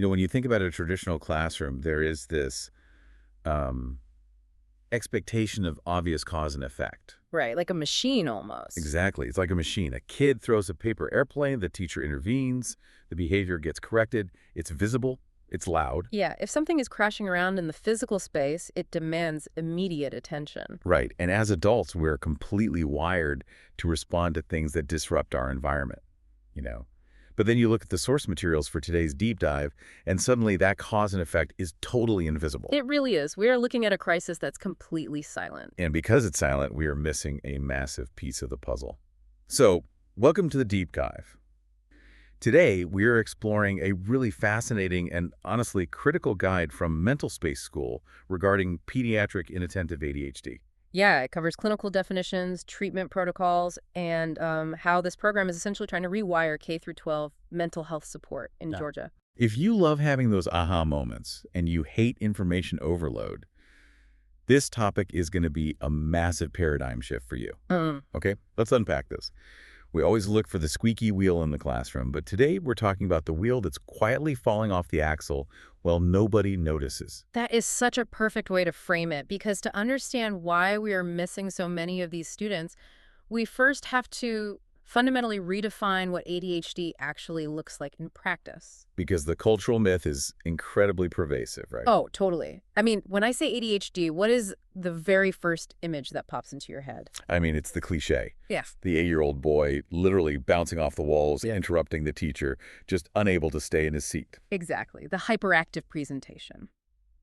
When you think about a traditional classroom, there is this um, expectation of obvious cause and effect. Right, like a machine almost. Exactly. It's like a machine. A kid throws a paper airplane, the teacher intervenes, the behavior gets corrected, it's visible, it's loud. Yeah, if something is crashing around in the physical space, it demands immediate attention. Right. And as adults, we're completely wired to respond to things that disrupt our environment, you know. But then you look at the source materials for today's deep dive, and suddenly that cause and effect is totally invisible. It really is. We are looking at a crisis that's completely silent. And because it's silent, we are missing a massive piece of the puzzle. So, welcome to the deep dive. Today, we are exploring a really fascinating and honestly critical guide from MentalSpace School regarding pediatric inattentive ADHD. Yeah, it covers clinical definitions, treatment protocols, and how this program is essentially trying to rewire K-12 mental health support in Georgia. If you love having those aha moments and you hate information overload, this topic is going to be a massive paradigm shift for you. Okay, let's unpack this. We always look for the squeaky wheel in the classroom, but today we're talking about the wheel that's quietly falling off the axle while nobody notices. That is such a perfect way to frame it, because to understand why we are missing so many of these students, we first have to fundamentally redefine what ADHD actually looks like in practice. Because the cultural myth is incredibly pervasive, right? Oh, totally. I mean, when I say ADHD, what is the very first image that pops into your head? I mean, it's the cliche. Yeah. The 8-year-old boy literally bouncing off the walls, interrupting the teacher, just unable to stay in his seat. Exactly. The hyperactive presentation.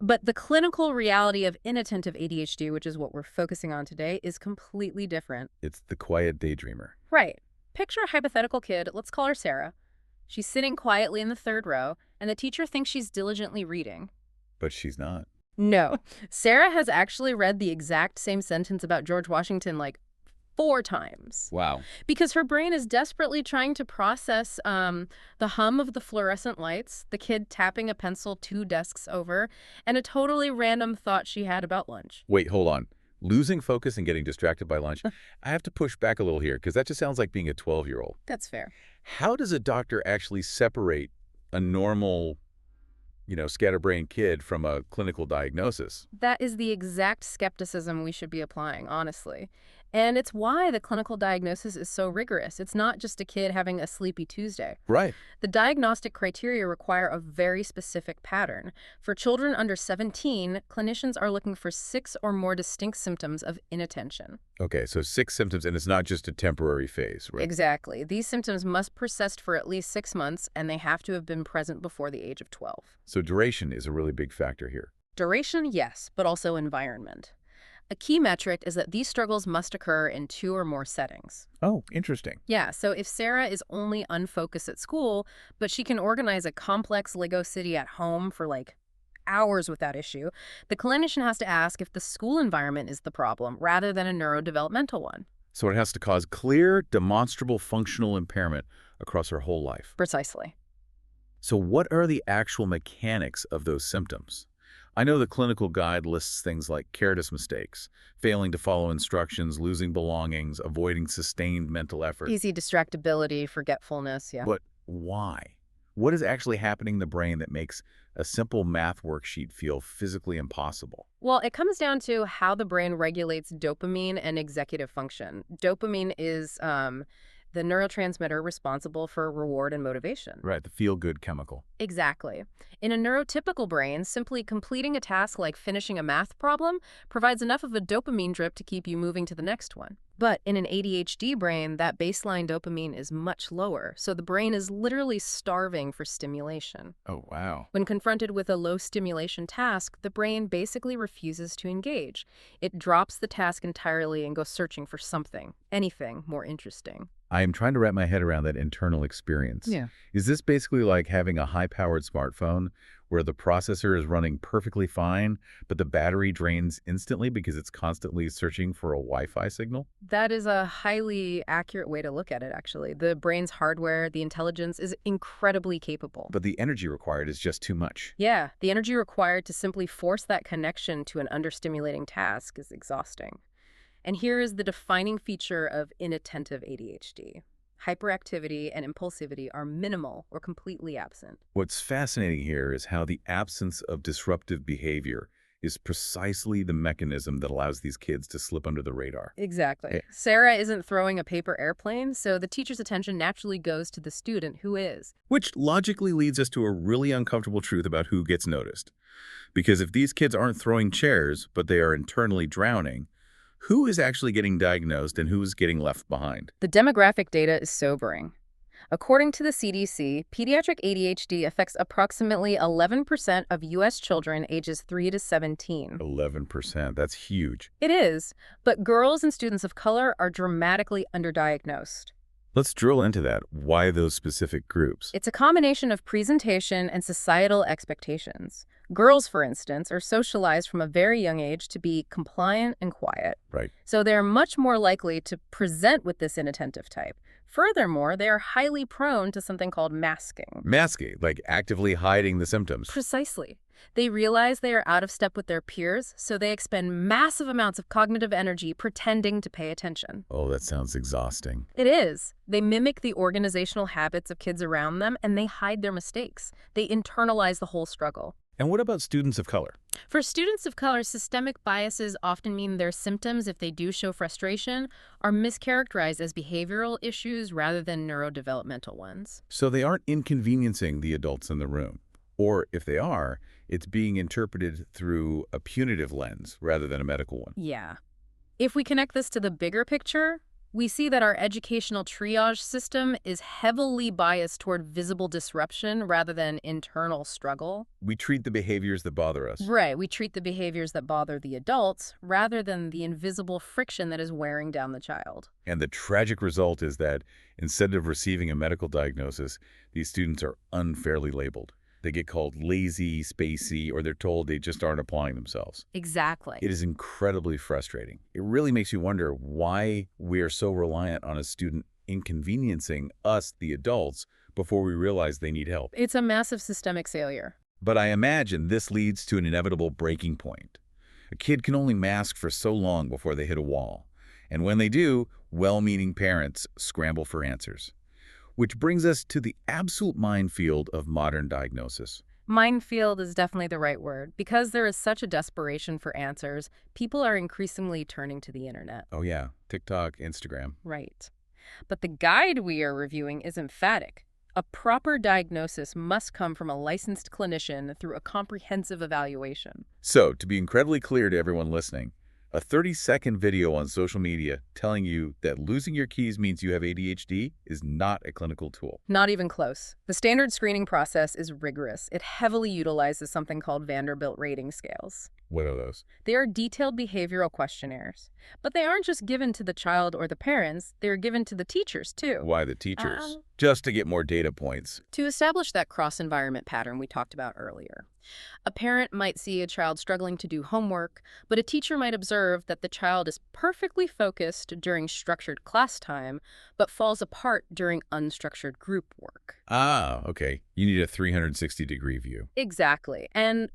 But the clinical reality of inattentive ADHD, which is what we're focusing on today, is completely different. It's the quiet daydreamer. Right. Picture a hypothetical kid, let's call her Sarah. She's sitting quietly in the third row, and the teacher thinks she's diligently reading. But she's not. No. Sarah has actually read the exact same sentence about George Washington like 4 times. Wow. Because her brain is desperately trying to process the hum of the fluorescent lights, the kid tapping a pencil 2 desks over, and a totally random thought she had about lunch. Wait, hold on. Losing focus and getting distracted by lunch? I have to push back a little here because that just sounds like being a 12-year-old. That's fair. How does a doctor actually separate a normal, scatterbrained kid from a clinical diagnosis? That is the exact skepticism we should be applying, honestly. And it's why the clinical diagnosis is so rigorous. It's not just a kid having a sleepy Tuesday. Right. The diagnostic criteria require a very specific pattern. For children under 17, clinicians are looking for 6 or more distinct symptoms of inattention. Okay, so 6 symptoms, and it's not just a temporary phase, right? Exactly. These symptoms must persist for at least 6 months, and they have to have been present before the age of 12. So duration is a really big factor here. Duration, yes, but also environment. A key metric is that these struggles must occur in 2 or more settings. Oh, interesting. Yeah, so if Sarah is only unfocused at school, but she can organize a complex Lego city at home for like hours without issue, the clinician has to ask if the school environment is the problem rather than a neurodevelopmental one. So it has to cause clear, demonstrable functional impairment across her whole life. Precisely. So what are the actual mechanics of those symptoms? I know the clinical guide lists things like careless mistakes, failing to follow instructions, losing belongings, avoiding sustained mental effort. Easy distractibility, forgetfulness, yeah. But why? What is actually happening in the brain that makes a simple math worksheet feel physically impossible? Well, it comes down to how the brain regulates dopamine and executive function. Dopamine is the neurotransmitter responsible for reward and motivation. Right, the feel-good chemical. Exactly. In a neurotypical brain, simply completing a task like finishing a math problem provides enough of a dopamine drip to keep you moving to the next one. But in an ADHD brain, that baseline dopamine is much lower, so the brain is literally starving for stimulation. Oh, wow. When confronted with a low-stimulation task, the brain basically refuses to engage. It drops the task entirely and goes searching for something, anything more interesting. I am trying to wrap my head around that internal experience. Yeah. Is this basically like having a high-powered smartphone where the processor is running perfectly fine, but the battery drains instantly because it's constantly searching for a Wi-Fi signal? That is a highly accurate way to look at it, actually. The brain's hardware, the intelligence, is incredibly capable. But the energy required is just too much. Yeah, the energy required to simply force that connection to an understimulating task is exhausting. And here is the defining feature of inattentive ADHD. Hyperactivity and impulsivity are minimal or completely absent. What's fascinating here is how the absence of disruptive behavior is precisely the mechanism that allows these kids to slip under the radar. Exactly. Sarah isn't throwing a paper airplane, so the teacher's attention naturally goes to the student who is. Which logically leads us to a really uncomfortable truth about who gets noticed. Because if these kids aren't throwing chairs, but they are internally drowning, who is actually getting diagnosed and who is getting left behind? The demographic data is sobering. According to the CDC, pediatric ADHD affects approximately 11% of U.S. children ages 3 to 17. 11%. That's huge. It is, but girls and students of color are dramatically underdiagnosed. Let's drill into that. Why those specific groups? It's a combination of presentation and societal expectations. Girls, for instance, are socialized from a very young age to be compliant and quiet. Right. So they're much more likely to present with this inattentive type. Furthermore, they are highly prone to something called masking. Masking, like actively hiding the symptoms. Precisely. They realize they are out of step with their peers, so they expend massive amounts of cognitive energy pretending to pay attention. Oh, that sounds exhausting. It is. They mimic the organizational habits of kids around them, and they hide their mistakes. They internalize the whole struggle. And what about students of color? For students of color, systemic biases often mean their symptoms, if they do show frustration, are mischaracterized as behavioral issues rather than neurodevelopmental ones. So they aren't inconveniencing the adults in the room. Or if they are, it's being interpreted through a punitive lens rather than a medical one. Yeah. If we connect this to the bigger picture, we see that our educational triage system is heavily biased toward visible disruption rather than internal struggle. We treat the behaviors that bother us. Right. We treat the behaviors that bother the adults rather than the invisible friction that is wearing down the child. And the tragic result is that instead of receiving a medical diagnosis, these students are unfairly labeled. They get called lazy, spacey, or they're told they just aren't applying themselves. Exactly. It is incredibly frustrating. It really makes you wonder why we are so reliant on a student inconveniencing us, the adults, before we realize they need help. It's a massive systemic failure. But I imagine this leads to an inevitable breaking point. A kid can only mask for so long before they hit a wall. And when they do, well-meaning parents scramble for answers. Which brings us to the absolute minefield of modern diagnosis. Minefield is definitely the right word. Because there is such a desperation for answers, people are increasingly turning to the internet. Oh yeah, TikTok, Instagram. Right. But the guide we are reviewing is emphatic. A proper diagnosis must come from a licensed clinician through a comprehensive evaluation. So, to be incredibly clear to everyone listening, a 30-second video on social media telling you that losing your keys means you have ADHD is not a clinical tool. Not even close. The standard screening process is rigorous. It heavily utilizes something called Vanderbilt rating scales. What are those? They are detailed behavioral questionnaires. But they aren't just given to the child or the parents, they are given to the teachers, too. Why the teachers? Just to get more data points. To establish that cross-environment pattern we talked about earlier. A parent might see a child struggling to do homework, but a teacher might observe that the child is perfectly focused during structured class time, but falls apart during unstructured group work. Ah, okay. You need a 360-degree view. Exactly. And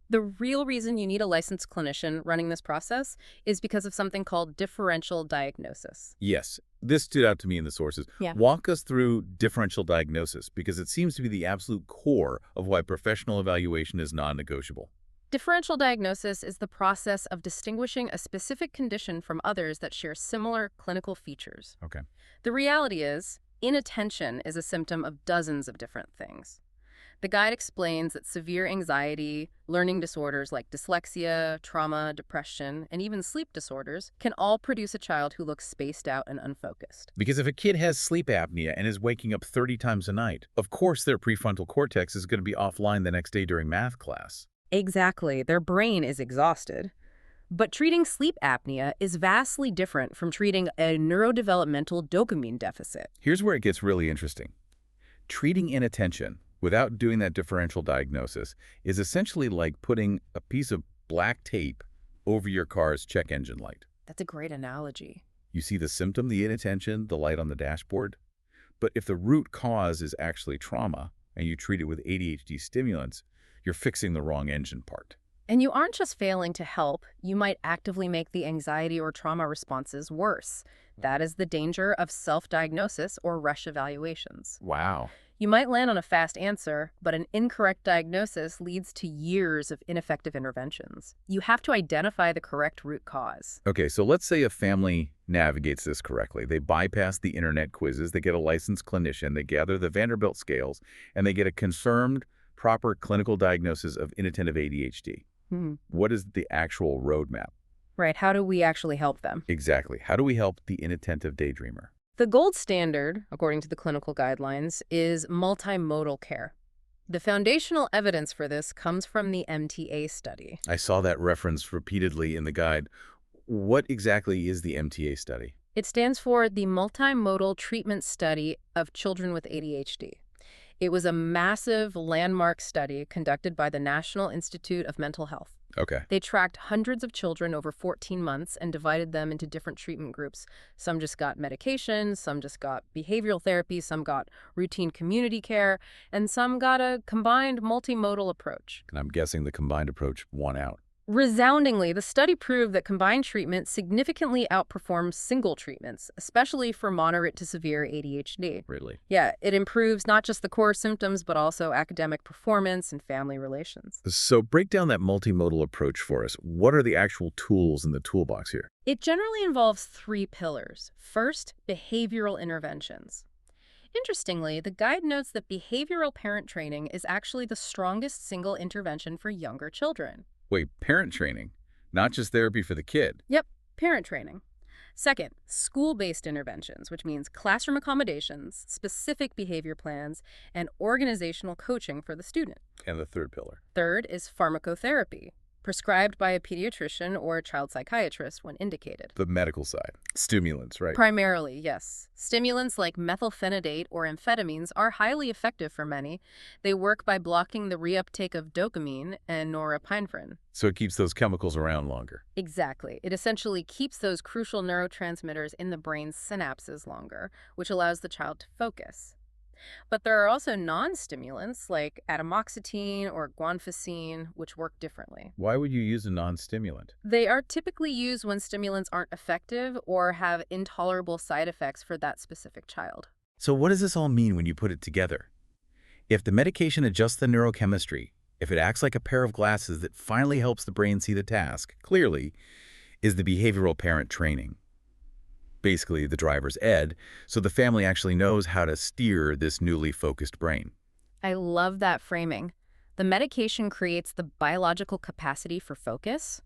the real reason you need a licensed clinician running this process is because of something called differential diagnosis. Yes, this stood out to me in the sources. Yeah. Walk us through differential diagnosis, because it seems to be the absolute core of why professional evaluation is non-negotiable. Differential diagnosis is the process of distinguishing a specific condition from others that share similar clinical features. Okay. The reality is, inattention is a symptom of dozens of different things. The guide explains that severe anxiety, learning disorders like dyslexia, trauma, depression, and even sleep disorders can all produce a child who looks spaced out and unfocused. Because if a kid has sleep apnea and is waking up 30 times a night, of course their prefrontal cortex is going to be offline the next day during math class. Exactly. Their brain is exhausted. But treating sleep apnea is vastly different from treating a neurodevelopmental dopamine deficit. Here's where it gets really interesting. Treating inattention without doing that differential diagnosis is essentially like putting a piece of black tape over your car's check engine light. That's a great analogy. You see the symptom, the inattention, the light on the dashboard. But if the root cause is actually trauma and you treat it with ADHD stimulants, you're fixing the wrong engine part. And you aren't just failing to help, you might actively make the anxiety or trauma responses worse. That is the danger of self-diagnosis or rush evaluations. Wow. You might land on a fast answer, but an incorrect diagnosis leads to years of ineffective interventions. You have to identify the correct root cause. Okay, so let's say a family navigates this correctly. They bypass the internet quizzes, they get a licensed clinician, they gather the Vanderbilt scales, and they get a confirmed, proper clinical diagnosis of inattentive ADHD. What is the actual roadmap? Right, how do we actually help them? Exactly. How do we help the inattentive daydreamer? The gold standard, according to the clinical guidelines, is multimodal care. The foundational evidence for this comes from the MTA study. I saw that reference repeatedly in the guide. What exactly is the MTA study? It stands for the Multimodal Treatment Study of Children with ADHD. It was a massive landmark study conducted by the National Institute of Mental Health. Okay. They tracked hundreds of children over 14 months and divided them into different treatment groups. Some just got medication, some just got behavioral therapy, some got routine community care, and some got a combined multimodal approach. And I'm guessing the combined approach won out. Resoundingly, the study proved that combined treatment significantly outperforms single treatments, especially for moderate to severe ADHD. Really? Yeah, it improves not just the core symptoms, but also academic performance and family relations. So break down that multimodal approach for us. What are the actual tools in the toolbox here? It generally involves 3 pillars. First, behavioral interventions. Interestingly, the guide notes that behavioral parent training is actually the strongest single intervention for younger children. Wait, parent training, not just therapy for the kid. Yep, parent training. Second, school-based interventions, which means classroom accommodations, specific behavior plans, and organizational coaching for the student. And the third pillar. Third is pharmacotherapy, prescribed by a pediatrician or a child psychiatrist when indicated. The medical side. Stimulants, right? Primarily, yes. Stimulants like methylphenidate or amphetamines are highly effective for many. They work by blocking the reuptake of dopamine and norepinephrine. So it keeps those chemicals around longer. Exactly. It essentially keeps those crucial neurotransmitters in the brain's synapses longer, which allows the child to focus. But there are also non-stimulants like atomoxetine or guanfacine, which work differently. Why would you use a non-stimulant? They are typically used when stimulants aren't effective or have intolerable side effects for that specific child. So what does this all mean when you put it together? If the medication adjusts the neurochemistry, if it acts like a pair of glasses that finally helps the brain see the task, clearly, is the behavioral parent training. Basically the driver's ed, so the family actually knows how to steer this newly focused brain. I love that framing. The medication creates the biological capacity for focus,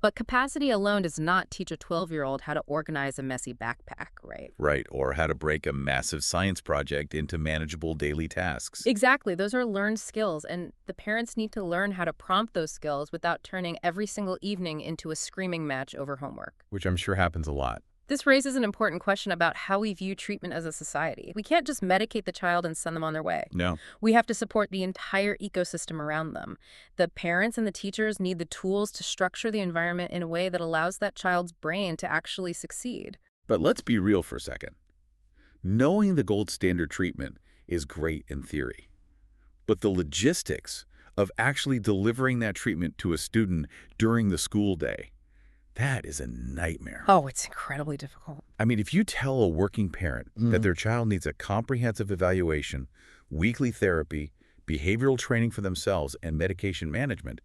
but capacity alone does not teach a 12-year-old how to organize a messy backpack, right? Right, or how to break a massive science project into manageable daily tasks. Exactly, those are learned skills, and the parents need to learn how to prompt those skills without turning every single evening into a screaming match over homework. Which I'm sure happens a lot. This raises an important question about how we view treatment as a society. We can't just medicate the child and send them on their way. No. We have to support the entire ecosystem around them. The parents and the teachers need the tools to structure the environment in a way that allows that child's brain to actually succeed. But let's be real for a second. Knowing the gold standard treatment is great in theory. But the logistics of actually delivering that treatment to a student during the school day, that is a nightmare. Oh, it's incredibly difficult. I mean, if you tell a working parent that their child needs a comprehensive evaluation, weekly therapy, behavioral training for themselves, and medication management,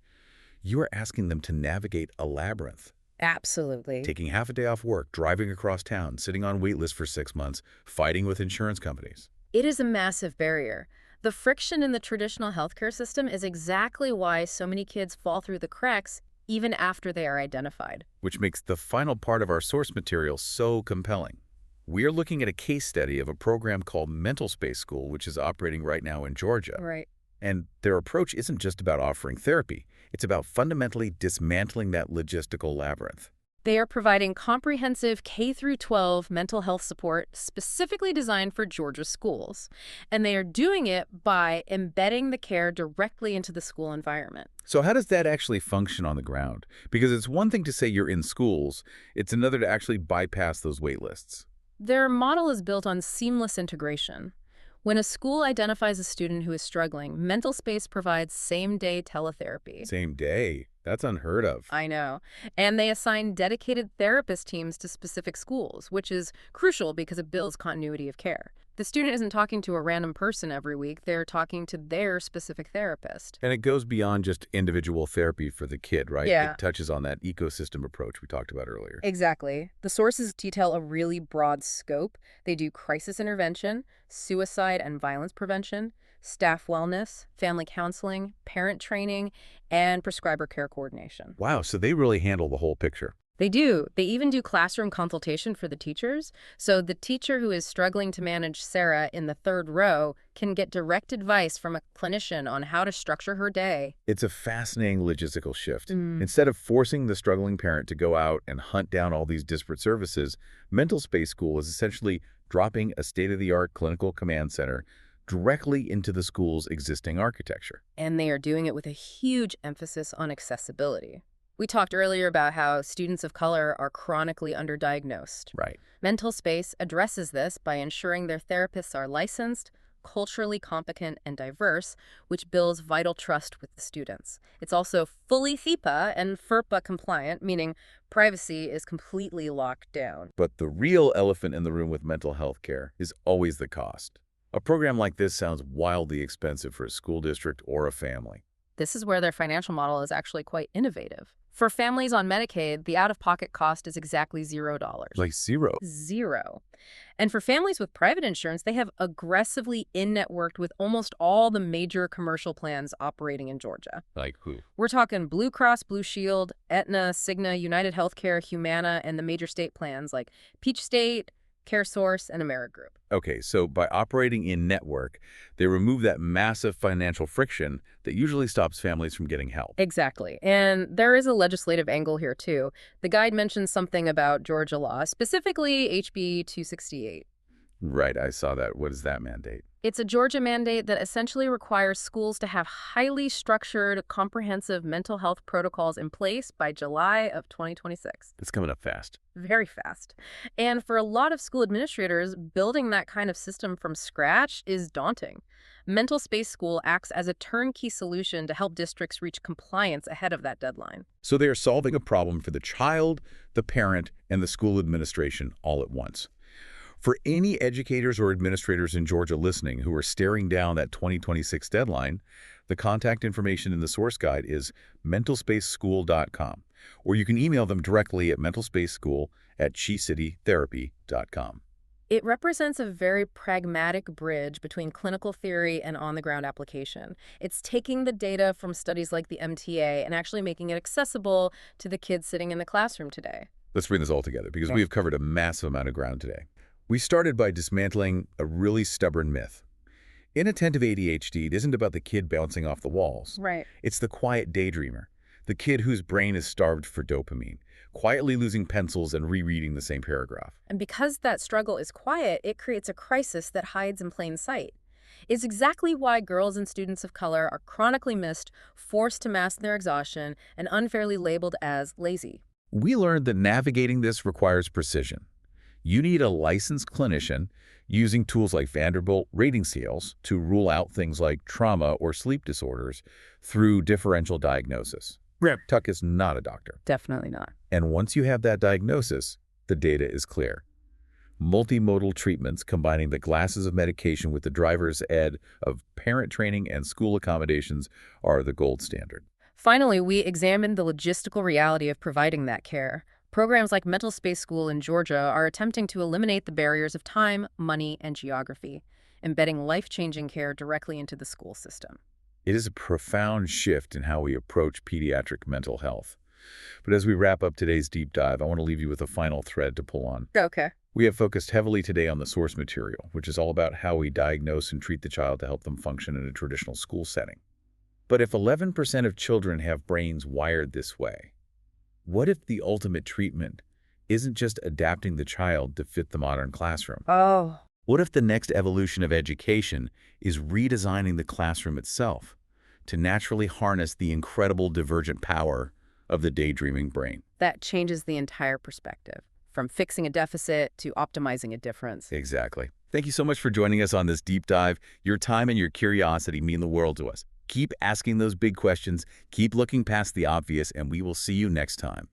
you are asking them to navigate a labyrinth. Absolutely. Taking half a day off work, driving across town, sitting on wait lists for 6 months, fighting with insurance companies. It is a massive barrier. The friction in the traditional healthcare system is exactly why so many kids fall through the cracks even after they are identified. Which makes the final part of our source material so compelling. We are looking at a case study of a program called MentalSpace School, which is operating right now in Georgia. Right. And their approach isn't just about offering therapy. It's about fundamentally dismantling that logistical labyrinth. They are providing comprehensive K-12 mental health support specifically designed for Georgia schools. And they are doing it by embedding the care directly into the school environment. So how does that actually function on the ground? Because it's one thing to say you're in schools, it's another to actually bypass those wait lists. Their model is built on seamless integration. When a school identifies a student who is struggling, MentalSpace provides same-day teletherapy. Same day. That's unheard of. I know. And they assign dedicated therapist teams to specific schools, which is crucial because it builds continuity of care. The student isn't talking to a random person every week. They're talking to their specific therapist. And it goes beyond just individual therapy for the kid, right? Yeah. It touches on that ecosystem approach we talked about earlier. Exactly. The sources detail a really broad scope. They do crisis intervention, suicide and violence prevention, staff wellness, family counseling, parent training, and prescriber care coordination. Wow, so they really handle the whole picture. They do. They even do classroom consultation for the teachers. So the teacher who is struggling to manage Sarah in the third row can get direct advice from a clinician on how to structure her day. It's a fascinating logistical shift. Instead of forcing the struggling parent to go out and hunt down all these disparate services, MentalSpace School is essentially dropping a state-of-the-art clinical command center directly into the school's existing architecture. And they are doing it with a huge emphasis on accessibility. We talked earlier about how students of color are chronically underdiagnosed. Right. MentalSpace addresses this by ensuring their therapists are licensed, culturally competent, and diverse, which builds vital trust with the students. It's also fully FIPA and FERPA compliant, meaning privacy is completely locked down. But the real elephant in the room with mental health care is always the cost. A program like this sounds wildly expensive for a school district or a family. This is where their financial model is actually quite innovative. For families on Medicaid, the out-of-pocket cost is exactly $0. Like zero. Zero. And for families with private insurance, they have aggressively in-networked with almost all the major commercial plans operating in Georgia. Like who? We're talking Blue Cross Blue Shield, Aetna, Cigna, United Healthcare, Humana, and the major state plans like Peach State, CareSource, and Amerigroup. Okay, so by operating in network, they remove that massive financial friction that usually stops families from getting help. Exactly. And there is a legislative angle here, too. The guide mentions something about Georgia law, specifically HB 268. Right, I saw that. What is that mandate? It's a Georgia mandate that essentially requires schools to have highly structured, comprehensive mental health protocols in place by July of 2026. It's coming up fast. Very fast. And for a lot of school administrators, building that kind of system from scratch is daunting. MentalSpace School acts as a turnkey solution to help districts reach compliance ahead of that deadline. So they are solving a problem for the child, the parent, and the school administration all at once. For any educators or administrators in Georgia listening who are staring down that 2026 deadline, the contact information in the source guide is mentalspaceschool.com, or you can email them directly at mentalspaceschool@shecitytherapy.com. It represents a very pragmatic bridge between clinical theory and on-the-ground application. It's taking the data from studies like the MTA and actually making it accessible to the kids sitting in the classroom today. Let's bring this all together because we've covered a massive amount of ground today. We started by dismantling a really stubborn myth. Inattentive ADHD isn't about the kid bouncing off the walls. Right. It's the quiet daydreamer, the kid whose brain is starved for dopamine, quietly losing pencils and rereading the same paragraph. And because that struggle is quiet, it creates a crisis that hides in plain sight. It's exactly why girls and students of color are chronically missed, forced to mask their exhaustion, and unfairly labeled as lazy. We learned that navigating this requires precision. You need a licensed clinician using tools like Vanderbilt rating scales to rule out things like trauma or sleep disorders through differential diagnosis. Tuck is not a doctor. Definitely not. And once you have that diagnosis, the data is clear. Multimodal treatments combining the glasses of medication with the driver's ed of parent training and school accommodations are the gold standard. Finally, we examined the logistical reality of providing that care. Programs like MentalSpace School in Georgia are attempting to eliminate the barriers of time, money, and geography, embedding life-changing care directly into the school system. It is a profound shift in how we approach pediatric mental health. But as we wrap up today's deep dive, I want to leave you with a final thread to pull on. Okay. We have focused heavily today on the source material, which is all about how we diagnose and treat the child to help them function in a traditional school setting. But if 11% of children have brains wired this way, what if the ultimate treatment isn't just adapting the child to fit the modern classroom? Oh. What if the next evolution of education is redesigning the classroom itself to naturally harness the incredible divergent power of the daydreaming brain? That changes the entire perspective. from fixing a deficit to optimizing a difference. Exactly. Thank you so much for joining us on this deep dive. Your time and your curiosity mean the world to us. Keep asking those big questions, keep looking past the obvious, and we will see you next time.